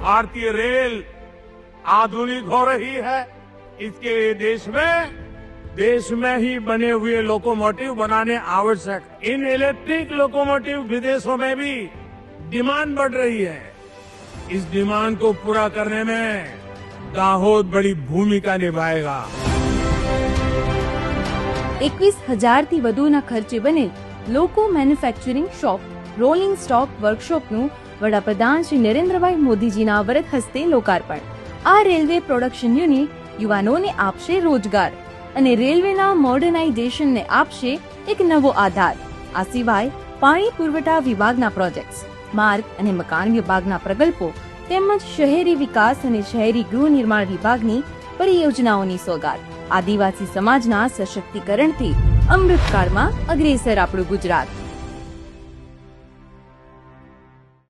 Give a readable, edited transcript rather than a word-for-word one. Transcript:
भारतीय रेल आधुनिक हो रही है, इसके लिए देश में ही बने हुए लोकोमोटिव बनाने आवश्यक। इन इलेक्ट्रिक लोकोमोटिव विदेशों में भी डिमांड बढ़ रही है। इस डिमांड को पूरा करने में दाहोद बड़ी भूमिका निभाएगा। 21,000 થી વધુના ખર્ચે બનેલ લોકો મેન્યુફેક્ચરિંગ શોપ, રોલિંગ સ્ટોક વર્કશોપનું વડાપ્રધાન શ્રી નરેન્દ્રભાઈ મોદીજીના વરદ હસ્તે લોકાર્પણ। આ રેલવે પ્રોડક્શન યુનિટ યુવાનોને આપશે રોજગાર અને રેલવેના મોડર્નાઇઝેશનને આપશે એક નવો આધાર। આ સિવાય પાણી પુરવઠા વિભાગના પ્રોજેક્ટ્સ, માર્ગ અને મકાન વિભાગના પ્રકલ્પો તેમજ શહેરી વિકાસ અને શહેરી ગૃહ નિર્માણ વિભાગની પરિયોજનાઓની સોગાદ। આદિવાસી સમાજના સશક્તિકરણથી અમૃતકાળમાં અગ્રેસર આપણું ગુજરાત।